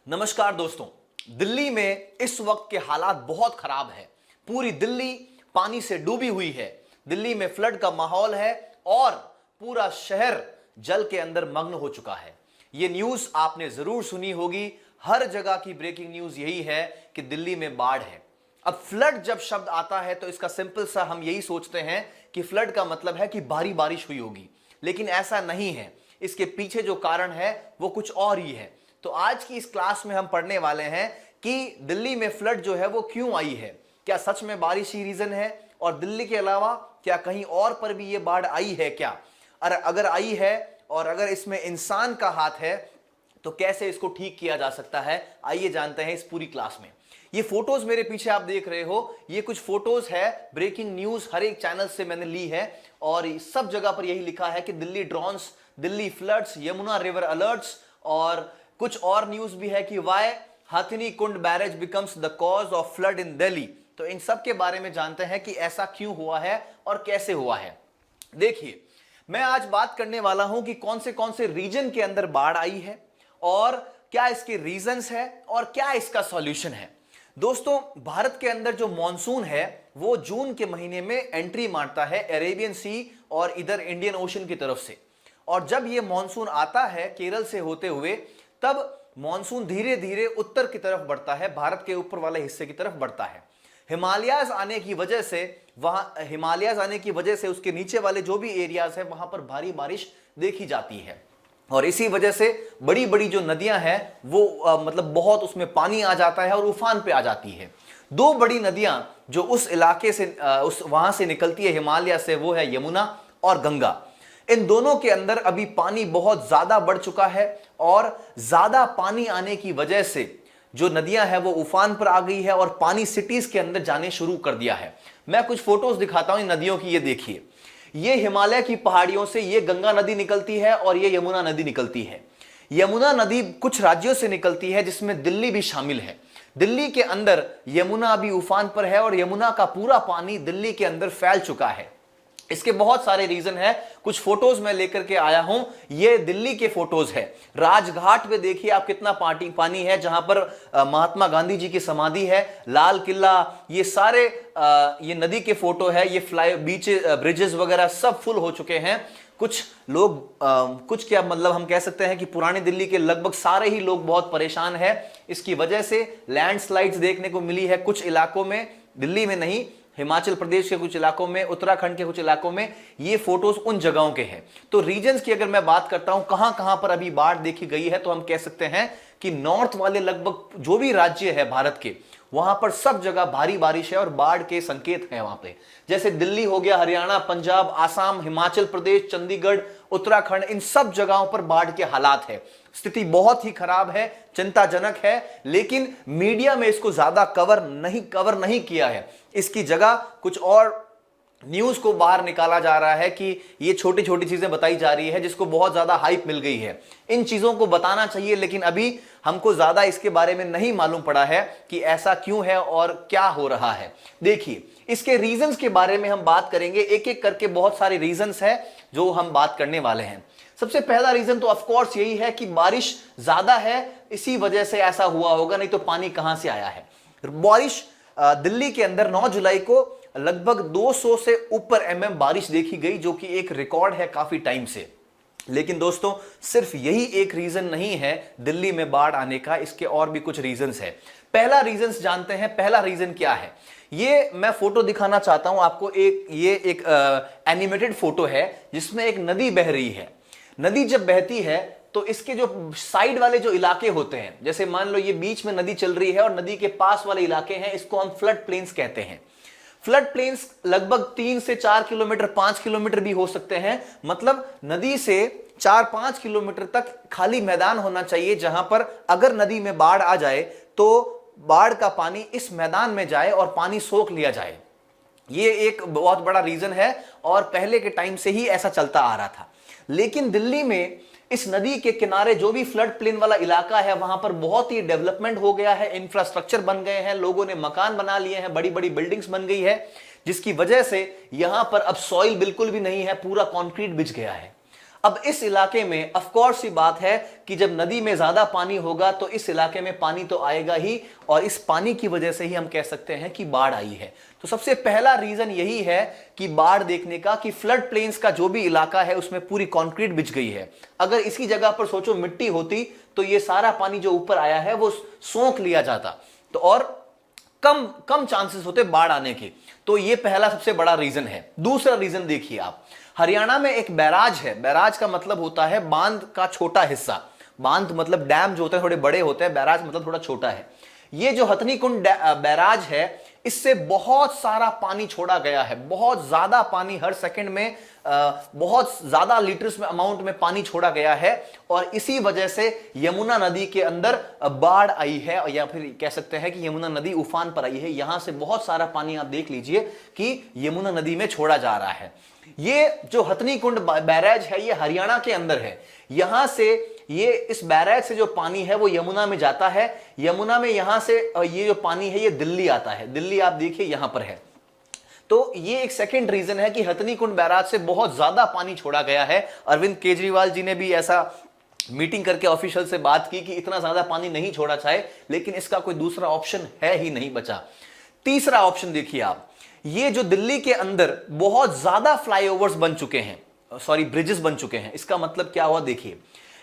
नमस्कार दोस्तों। दिल्ली में इस वक्त के हालात बहुत खराब है। पूरी दिल्ली पानी से डूबी हुई है। दिल्ली में फ्लड का माहौल है और पूरा शहर जल के अंदर मग्न हो चुका है। यह न्यूज आपने जरूर सुनी होगी। हर जगह की ब्रेकिंग न्यूज यही है कि दिल्ली में बाढ़ है। अब फ्लड जब शब्द आता है तो इसका सिंपल सा हम यही सोचते हैं कि फ्लड का मतलब है कि भारी बारिश हुई होगी, लेकिन ऐसा नहीं है। इसके पीछे जो कारण है वो कुछ और ही है। तो आज की इस क्लास में हम पढ़ने वाले हैं कि दिल्ली में फ्लड जो है वो क्यों आई है। क्या सच में बारिश ही रीजन है और दिल्ली के अलावा क्या कहीं और पर भी ये बाढ़ आई है क्या? अगर आई है और अगर इसमें इंसान का हाथ है तो कैसे इसको ठीक किया जा सकता है, आइए जानते हैं इस पूरी क्लास में। ये फोटोज मेरे पीछे आप देख रहे हो, ये कुछ फोटोज है, ब्रेकिंग न्यूज हर एक चैनल से मैंने ली है और सब जगह पर यही लिखा है कि Delhi drones, Delhi floods, Yamuna river alerts और कुछ और न्यूज भी है कि why Hathini Kund barrage becomes the cause of flood in Delhi. तो इन सब के बारे में जानते हैं कि ऐसा क्यों हुआ है और कैसे हुआ है। देखिए, मैं आज बात करने वाला हूं कि कौन से रीजन के अंदर बाढ़ आई है और क्या इसके रीजंस है और क्या इसका सॉल्यूशन है। दोस्तों, भारत के अंदर जो मॉनसून है वो जून के महीने में एंट्री मारता है अरेबियन सी और इधर इंडियन ओशन की तरफ से। और जब ये मॉनसून आता है केरल से होते हुए, तब मॉनसून धीरे धीरे उत्तर की तरफ बढ़ता है, भारत के ऊपर वाले हिस्से की तरफ बढ़ता है। हिमालयाज आने की वजह से उसके नीचे वाले जो भी एरियाज है वहां पर भारी बारिश देखी जाती है और इसी वजह से बड़ी बड़ी जो नदियां हैं वो मतलब बहुत उसमें पानी आ जाता है और उफान पे आ जाती है। दो बड़ी नदियां जो उस इलाके से वहां से निकलती है हिमालय से, वो है यमुना और गंगा। इन दोनों के अंदर अभी पानी बहुत ज्यादा बढ़ चुका है और ज्यादा पानी आने की वजह से जो नदियां हैं वो उफान पर आ गई है और पानी सिटीज के अंदर जाने शुरू कर दिया है। मैं कुछ फोटोज दिखाता हूं इन नदियों की। ये देखिए, ये हिमालय की पहाड़ियों से ये गंगा नदी निकलती है और ये यमुना नदी निकलती है। यमुना नदी कुछ राज्यों से निकलती है जिसमें दिल्ली भी शामिल है। दिल्ली के अंदर यमुना अभी उफान पर है और यमुना का पूरा पानी दिल्ली के अंदर फैल चुका है। इसके बहुत सारे रीजन है, कुछ फोटोज मैं लेकर के आया हूं। ये दिल्ली के फोटोज है। राजघाट पे देखिए आप कितना पानी है, जहां पर महात्मा गांधी जी की समाधि है, लाल किला, ये सारे ये नदी के फोटो है। ये बीच ब्रिजेस वगैरह सब फुल हो चुके हैं। कुछ लोग कुछ क्या मतलब हम कह सकते हैं कि पुरानी दिल्ली के लगभग सारे ही लोग बहुत परेशान है। इसकी वजह से लैंडस्लाइड्स देखने को मिली है कुछ इलाकों में, दिल्ली में नहीं, हिमाचल प्रदेश के कुछ इलाकों में, उत्तराखंड के कुछ इलाकों में। ये फोटोज उन जगहों के हैं। तो रीजन्स की अगर मैं बात करता हूं कहां कहां पर अभी बाढ़ देखी गई है, तो हम कह सकते हैं कि नॉर्थ वाले लगभग जो भी राज्य है भारत के, वहां पर सब जगह भारी बारिश है और बाढ़ के संकेत हैं वहां पे। जैसे दिल्ली हो गया, हरियाणा, पंजाब, आसाम, हिमाचल प्रदेश, चंडीगढ़, उत्तराखंड, इन सब जगहों पर बाढ़ के हालात है। स्थिति बहुत ही खराब है, चिंताजनक है, लेकिन मीडिया में इसको ज्यादा कवर नहीं किया है। इसकी जगह कुछ और न्यूज को बाहर निकाला जा रहा है कि ये छोटी छोटी चीजें बताई जा रही है जिसको बहुत ज्यादा हाइप मिल गई है। इन चीजों को बताना चाहिए, लेकिन अभी हमको ज्यादा इसके बारे में नहीं मालूम पड़ा है कि ऐसा क्यों है और क्या हो रहा है। देखिए, इसके रीजंस के बारे में हम बात करेंगे, एक एक करके बहुत सारे रीजंस है जो हम बात करने वाले हैं। सबसे पहला रीजन तो ऑफकोर्स यही है कि बारिश ज्यादा है, इसी वजह से ऐसा हुआ होगा, नहीं तो पानी कहां से आया है। बारिश दिल्ली के अंदर 9 जुलाई को लगभग 200 से ऊपर बारिश देखी गई, जो कि एक रिकॉर्ड है काफी टाइम से। लेकिन दोस्तों, सिर्फ यही एक रीजन नहीं है दिल्ली में बाढ़ आने का, इसके और भी कुछ रीजंस है। पहला रीजन जानते हैं, पहला रीजन क्या है। ये मैं फोटो दिखाना चाहता हूं आपको। ये एक एनिमेटेड फोटो है जिसमें एक नदी बह रही है। नदी जब बहती है तो इसके जो साइड वाले जो इलाके होते हैं, जैसे मान लो ये बीच में नदी चल रही है और नदी के पास वाले इलाके हैं, इसको हम फ्लड प्लेन्स कहते हैं। फ्लड प्लेन्स लगभग 3 से 4 किलोमीटर, 5 किलोमीटर भी हो सकते हैं। मतलब नदी से 4-5 किलोमीटर तक खाली मैदान होना चाहिए, जहां पर अगर नदी में बाढ़ आ जाए तो बाढ़ का पानी इस मैदान में जाए और पानी सोख लिया जाए। ये एक बहुत बड़ा रीजन है और पहले के टाइम से ही ऐसा चलता आ रहा था। लेकिन दिल्ली में इस नदी के किनारे जो भी फ्लड प्लेन वाला इलाका है, वहां पर बहुत ही डेवलपमेंट हो गया है, इंफ्रास्ट्रक्चर बन गए हैं, लोगों ने मकान बना लिए हैं, बड़ी बड़ी बिल्डिंग्स बन गई है, जिसकी वजह से यहां पर अब सॉइल बिल्कुल भी नहीं है, पूरा कंक्रीट बिछ गया है। अब इस इलाके में ऑफ कोर्स ही बात है कि जब नदी में ज्यादा पानी होगा तो इस इलाके में पानी तो आएगा ही, और इस पानी की वजह से ही हम कह सकते हैं कि बाढ़ आई है। तो सबसे पहला रीजन यही है कि बाढ़ देखने का, कि फ्लड प्लेन्स का जो भी इलाका है उसमें पूरी कंक्रीट बिछ गई है। अगर इसी जगह पर सोचो मिट्टी होती तो ये सारा पानी जो ऊपर आया है वो सोख लिया जाता, तो और कम कम चांसेस होते बाढ़ आने के। तो ये पहला सबसे बड़ा रीजन है। दूसरा रीजन देखिए आप, हरियाणा में एक बैराज है। बैराज का मतलब होता है बांध का छोटा हिस्सा। बांध मतलब डैम जो होते हैं थोड़े बड़े होते हैं, बैराज मतलब थोड़ा छोटा है। ये जो हथनीकुंड बैराज है, इससे बहुत सारा पानी छोड़ा गया है, बहुत ज्यादा पानी हर सेकंड में, बहुत ज्यादा लीटर्स में अमाउंट में पानी छोड़ा गया है, और इसी वजह से यमुना नदी के अंदर बाढ़ आई है, या फिर कह सकते हैं कि यमुना नदी उफान पर आई है। यहां से बहुत सारा पानी आप देख लीजिए कि यमुना नदी में छोड़ा जा रहा है। ये जो हथनीकुंड बैराज है ये हरियाणा के अंदर है। यहां से ये इस बैराज से जो पानी है वो यमुना में जाता है। यमुना में यहां से ये जो पानी है ये दिल्ली आता है। दिल्ली आप देखिए यहां पर है। तो ये एक सेकंड रीजन है कि हथनीकुंड बैराज से बहुत ज्यादा पानी छोड़ा गया है। अरविंद केजरीवाल जी ने भी ऐसा मीटिंग करके ऑफिशियल से बात की कि इतना ज्यादा पानी नहीं छोड़ा चाहे, लेकिन इसका कोई दूसरा ऑप्शन है ही नहीं बचा। तीसरा ऑप्शन देखिए आप, ये जो दिल्ली के अंदर बहुत ज्यादा फ्लाईओवर्स बन चुके हैं, सॉरी ब्रिजेस बन चुके हैं। इसका मतलब क्या हुआ देखिए,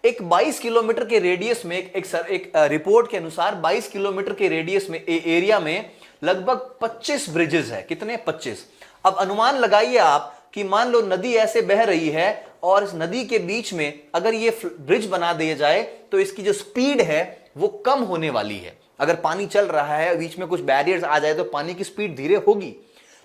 एक 22 किलोमीटर के रेडियस में एक रिपोर्ट के अनुसार 22 किलोमीटर के रेडियस में एरिया में लगभग 25 ब्रिजेस है। कितने? 25। अब अनुमान लगाइए आप कि मान लो नदी ऐसे बह रही है और इस नदी के बीच में अगर ये ब्रिज बना दिया जाए तो इसकी जो स्पीड है वो कम होने वाली है। अगर पानी चल रहा है, बीच में कुछ बैरियर्स आ जाए तो पानी की स्पीड धीरे होगी।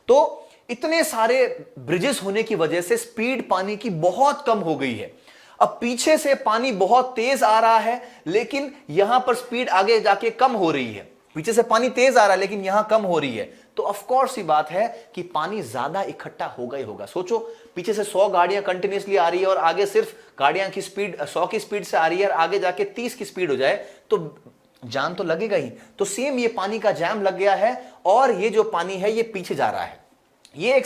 तो इतने सारे ब्रिजेस होने की वजह से स्पीड पानी की बहुत कम हो गई है। अब पीछे से पानी बहुत तेज आ रहा है, लेकिन यहां पर स्पीड आगे जाके कम हो रही है। पीछे से पानी तेज आ रहा है लेकिन यहां कम हो रही है, तो ऑफ कोर्स ही बात है कि पानी ज्यादा इकट्ठा होगा ही होगा। सोचो पीछे से 100 गाड़ियां कंटिन्यूसली आ रही है और आगे सिर्फ गाड़ियां की स्पीड 100 की स्पीड से आ रही है, और आगे जाके 30 की स्पीड हो जाए तो जान तो लगेगा ही। तो सेम ये पानी का जैम लग गया है, और ये जो पानी है ये पीछे जा रहा है। ये एक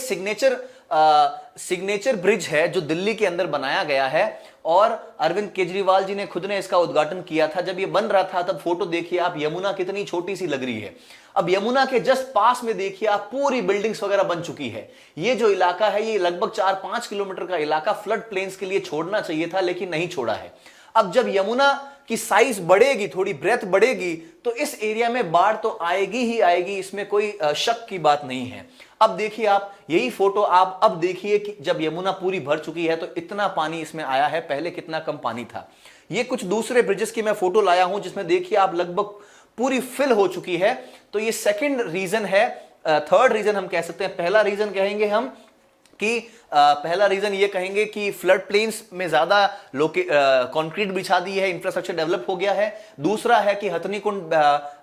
सिग्नेचर ब्रिज है जो दिल्ली के अंदर बनाया गया है, और अरविंद केजरीवाल जी ने खुद ने इसका उद्घाटन किया था। जब ये बन रहा था तब फोटो देखिए आप, यमुना कितनी छोटी सी लग रही है। अब यमुना के जस्ट पास में देखिए आप, पूरी बिल्डिंग्स वगैरह बन चुकी है। ये जो इलाका है ये लगभग 4-5 किलोमीटर का इलाका फ्लड प्लेन्स के लिए छोड़ना चाहिए था, लेकिन नहीं छोड़ा है। अब जब यमुना की साइज बढ़ेगी, थोड़ी ब्रेथ बढ़ेगी, तो इस एरिया में बाढ़ तो आएगी ही आएगी, इसमें कोई शक की बात नहीं है। अब देखिए आप, यही फोटो आप अब देखिए कि जब यमुना पूरी भर चुकी है तो इतना पानी इसमें आया है, पहले कितना कम पानी था। ये कुछ दूसरे ब्रिजेस की मैं फोटो लाया हूं जिसमें देखिए आप लगभग पूरी फिल हो चुकी है। तो ये सेकंड रीजन है। थर्ड रीजन हम कह सकते हैं, पहला रीजन कहेंगे हम कि पहला रीजन ये कहेंगे कि फ्लड प्लेन्स में ज्यादा कंक्रीट बिछा दी है, इंफ्रास्ट्रक्चर डेवलप हो गया है। दूसरा है कि हथनीकुंड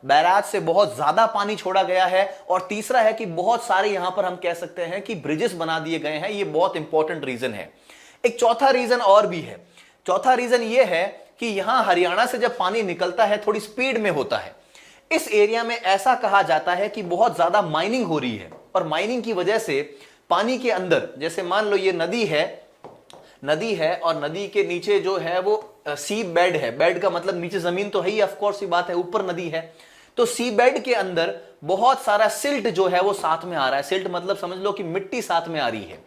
बैराज से बहुत ज्यादा पानी छोड़ा गया है, और तीसरा है कि बहुत सारे यहां पर हम कह सकते हैं कि ब्रिजेस बना दिए गए हैं। ये बहुत इंपॉर्टेंट रीजन है। एक चौथा रीजन और भी है। चौथा रीजन ये है कि यहां हरियाणा से जब पानी निकलता है थोड़ी स्पीड में होता है। इस एरिया में ऐसा कहा जाता है कि बहुत ज्यादा माइनिंग हो रही है, और माइनिंग की वजह से पानी के अंदर, जैसे मान लो ये नदी है और नदी के नीचे जो है वो सी बेड है। बेड का मतलब नीचे जमीन तो है ही, ऑफ कोर्स ये बात है, ऊपर नदी है। तो सी बेड के अंदर बहुत सारा सिल्ट जो है वो साथ में आ रहा है। सिल्ट मतलब समझ लो कि मिट्टी साथ में आ रही है।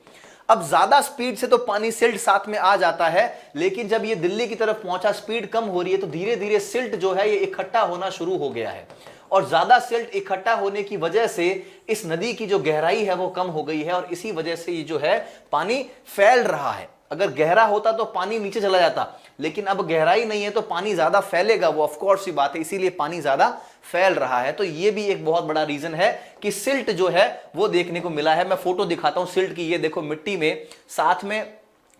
अब ज्यादा स्पीड से तो पानी सिल्ट साथ में आ जाता है, लेकिन जब ये दिल्ली की तरफ पहुंचा, स्पीड कम हो रही है, तो धीरे धीरे सिल्ट जो है ये इकट्ठा होना शुरू हो गया है, और ज्यादा सिल्ट इकट्ठा होने की वजह से इस नदी की जो गहराई है वो कम हो गई है, और इसी वजह से ये जो है पानी फैल रहा है। अगर गहरा होता तो पानी नीचे चला जाता, लेकिन अब गहराई नहीं है तो पानी ज्यादा फैलेगा, वो ऑफ कोर्स ही बात है, इसीलिए पानी ज्यादा फैल रहा है। तो ये भी एक बहुत बड़ा रीजन है कि सिल्ट जो है वो देखने को मिला है। मैं फोटो दिखाता हूं सिल्ट की, ये देखो मिट्टी में साथ में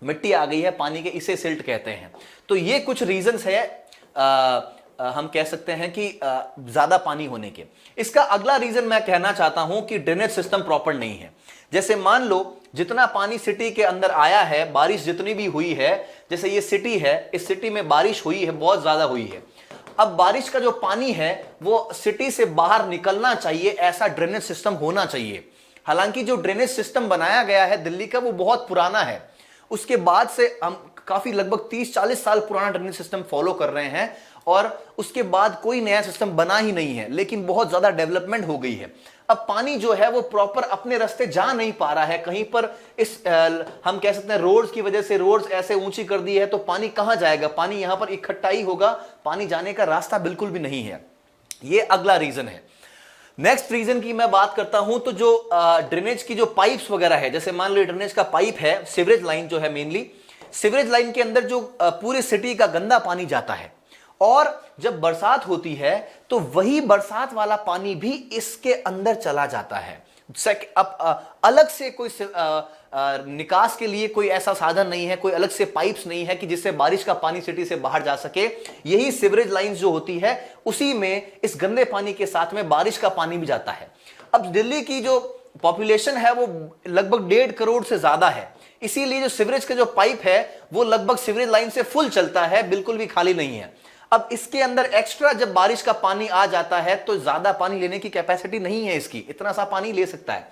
मिट्टी आ गई है पानी के, इसे सिल्ट कहते हैं। तो ये कुछ रीजंस है हम कह सकते हैं कि ज्यादा पानी होने के। इसका अगला रीजन मैं कहना चाहता हूं कि ड्रेनेज सिस्टम प्रॉपर नहीं है। जैसे मान लो जितना पानी सिटी के अंदर आया है, बारिश जितनी भी हुई है, जैसे ये सिटी है, इस सिटी में बारिश हुई है, बहुत ज्यादा हुई है। अब बारिश का जो पानी है वो सिटी से बाहर निकलना चाहिए, ऐसा ड्रेनेज सिस्टम होना चाहिए। हालांकि जो ड्रेनेज सिस्टम बनाया गया है दिल्ली का वो बहुत पुराना है, उसके बाद से हम काफी लगभग 30-40 साल पुराना ड्रेनेज सिस्टम फॉलो कर रहे हैं और उसके बाद कोई नया सिस्टम बना ही नहीं है, लेकिन बहुत ज्यादा डेवलपमेंट हो गई है। अब पानी जो है वो प्रॉपर अपने रास्ते जा नहीं पा रहा है, कहीं पर इस हम कह सकते हैं रोड्स की वजह से रोड्स ऐसे ऊंची कर दी है तो पानी कहां जाएगा, पानी यहां पर इकट्ठा ही होगा, पानी जाने का रास्ता बिल्कुल भी नहीं है। ये अगला रीजन है। नेक्स्ट रीजन की मैं बात करता हूं तो जो ड्रेनेज की जो पाइप्स वगैरह है, जैसे मान लो ड्रेनेज का पाइप है, सीवरेज लाइन जो है, मेनली सीवरेज लाइन के अंदर जो पूरी सिटी का गंदा पानी जाता है और जब बरसात होती है तो वही बरसात वाला पानी भी इसके अंदर चला जाता है। अब अलग से कोई निकास के लिए कोई ऐसा साधन नहीं है, कोई अलग से पाइप्स नहीं है कि जिससे बारिश का पानी सिटी से बाहर जा सके। यही सीवरेज लाइंस जो होती है उसी में इस गंदे पानी के साथ में बारिश का पानी भी जाता है। अब दिल्ली की जो पॉपुलेशन है वो लगभग 1.5 करोड़ से ज्यादा है, इसीलिए जो सीवरेज का जो पाइप है वो लगभग सीवरेज लाइन से फुल चलता है, बिल्कुल भी खाली नहीं है। अब इसके अंदर एक्स्ट्रा जब बारिश का पानी आ जाता है तो ज्यादा पानी लेने की कैपेसिटी नहीं है इसकी, इतना सा पानी ले सकता है,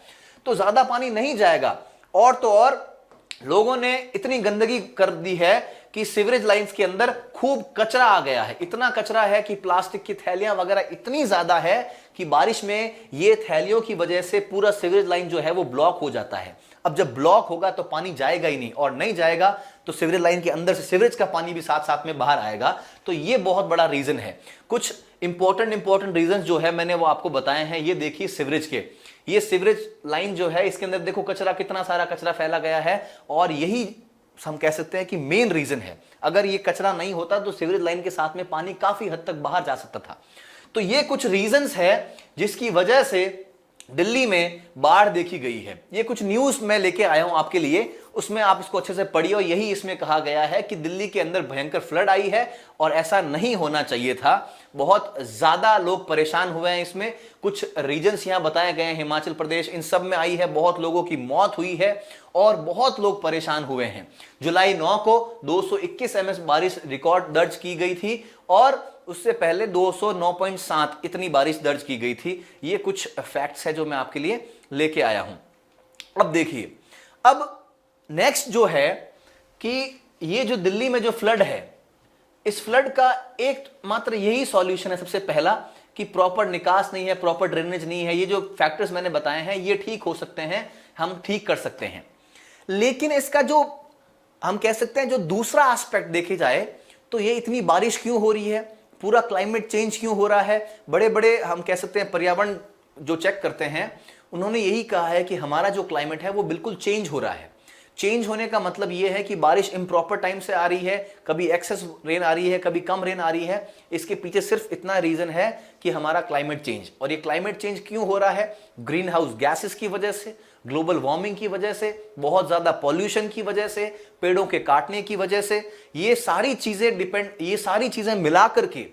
तो ज्यादा पानी नहीं जाएगा। और तो और लोगों ने इतनी गंदगी कर दी है कि सीवरेज लाइंस के अंदर खूब कचरा आ गया है, इतना कचरा है कि प्लास्टिक की थैलियां वगैरह इतनी ज्यादा है कि बारिश में ये थैलियों की वजह से पूरा सीवरेज लाइन जो है वो ब्लॉक हो जाता है। अब जब ब्लॉक होगा तो पानी जाएगा ही नहीं, और नहीं जाएगा तो सीवरेज लाइन के अंदर से सीवरेज का पानी भी साथ साथ में बाहर आएगा। तो ये बहुत बड़ा रीजन है। कुछ इंपॉर्टेंट रीजन जो है मैंने वो आपको बताए हैं। ये देखिए सीवरेज के, ये सीवरेज लाइन जो है इसके अंदर देखो कचरा, कितना सारा कचरा फैला गया है, और यही हम कह सकते हैं कि मेन रीजन है। अगर ये कचरा नहीं होता तो सीवरेज लाइन के साथ में पानी काफी हद तक बाहर जा सकता था। तो ये कुछ रीजंस है जिसकी वजह से दिल्ली में बाढ़ देखी गई है। ये कुछ न्यूज मैं लेके आया हूं आपके लिए, उसमें आप इसको अच्छे से पढ़िए। और यही इसमें कहा गया है कि दिल्ली के अंदर भयंकर फ्लड आई है और ऐसा नहीं होना चाहिए था। बहुत ज्यादा लोग परेशान हुए हैं इसमें। कुछ रीजन्स यहां बताए गए हैं, हिमाचल प्रदेश, इन सब में आई है, बहुत लोगों की मौत हुई है और बहुत लोग परेशान हुए हैं। जुलाई 9 को 221 एमएस बारिश रिकॉर्ड दर्ज की गई थी और उससे पहले 209.7 इतनी बारिश दर्ज की गई थी। ये कुछ फैक्ट्स है जो मैं आपके लिए लेके आया हूं। अब देखिए, अब नेक्स्ट जो है कि ये जो दिल्ली में जो फ्लड है, इस फ्लड का एक मात्र यही सॉल्यूशन है सबसे पहला, कि प्रॉपर निकास नहीं है, प्रॉपर ड्रेनेज नहीं है। ये जो फैक्टर्स मैंने बताए हैं ये ठीक हो सकते हैं, हम ठीक कर सकते हैं। लेकिन इसका जो हम कह सकते हैं जो दूसरा एस्पेक्ट देखे जाए तो ये इतनी बारिश क्यों हो रही है, पूरा क्लाइमेट चेंज क्यों हो रहा है। बड़े बड़े हम कह सकते हैं पर्यावरण जो चेक करते हैं उन्होंने यही कहा है कि हमारा जो क्लाइमेट है वो बिल्कुल चेंज हो रहा है। चेंज होने का मतलब यह है कि बारिश इम्प्रॉपर टाइम से आ रही है, कभी एक्सेस रेन आ रही है, कभी कम रेन आ रही है। इसके पीछे सिर्फ इतना रीजन है कि हमारा क्लाइमेट चेंज। और ये क्लाइमेट चेंज क्यों हो रहा है? ग्रीन हाउस गैसेस की वजह से, ग्लोबल वार्मिंग की वजह से, बहुत ज्यादा पॉल्यूशन की वजह से, पेड़ों के काटने की वजह से। ये सारी चीजें मिला करके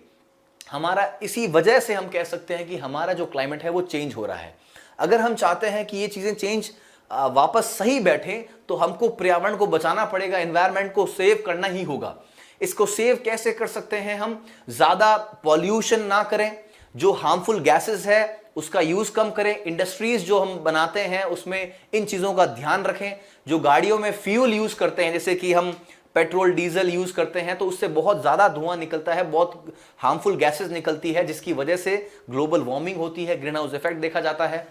हमारा, इसी वजह से हम कह सकते हैं कि हमारा जो क्लाइमेट है वो चेंज हो रहा है। अगर हम चाहते हैं कि ये चीजें चेंज वापस सही बैठे तो हमको पर्यावरण को बचाना पड़ेगा, एनवायरनमेंट को सेव करना ही होगा। इसको सेव कैसे कर सकते हैं हम? ज्यादा पॉल्यूशन ना करें, जो हार्मफुल गैसेस है उसका यूज कम करें, इंडस्ट्रीज जो हम बनाते हैं उसमें इन चीजों का ध्यान रखें। जो गाड़ियों में फ्यूल यूज करते हैं, जैसे कि हम पेट्रोल डीजल यूज करते हैं, तो उससे बहुत ज्यादा धुआं निकलता है, बहुत हार्मफुल गैसेस निकलती है, जिसकी वजह से ग्लोबल वार्मिंग होती है, ग्रीन हाउस इफेक्ट देखा जाता है।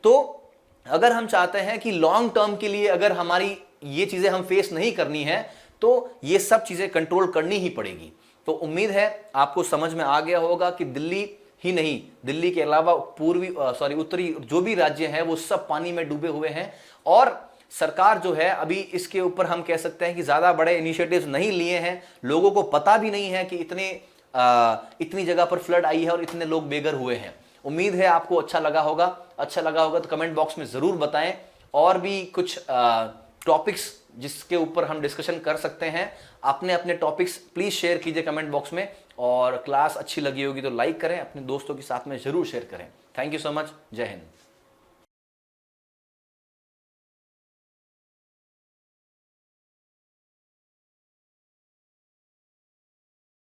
तो अगर हम चाहते हैं कि लॉन्ग टर्म के लिए अगर हमारी ये चीजें हम फेस नहीं करनी है तो ये सब चीजें कंट्रोल करनी ही पड़ेगी। तो उम्मीद है आपको समझ में आ गया होगा कि दिल्ली ही नहीं, दिल्ली के अलावा उत्तरी जो भी राज्य हैं वो सब पानी में डूबे हुए हैं। और सरकार जो है अभी इसके ऊपर हम कह सकते हैं कि ज्यादा बड़े इनिशिएटिव्स नहीं लिए हैं। लोगों को पता भी नहीं है कि इतनी जगह पर फ्लड आई है और इतने लोग बेघर हुए हैं। उम्मीद है आपको अच्छा लगा होगा तो कमेंट बॉक्स में जरूर बताएं। और भी कुछ टॉपिक्स जिसके ऊपर हम डिस्कशन कर सकते हैं, अपने अपने टॉपिक्स प्लीज शेयर कीजिए कमेंट बॉक्स में। और क्लास अच्छी लगी होगी तो लाइक करें, अपने दोस्तों के साथ में जरूर शेयर करें। Thank you so much. जय हिंद।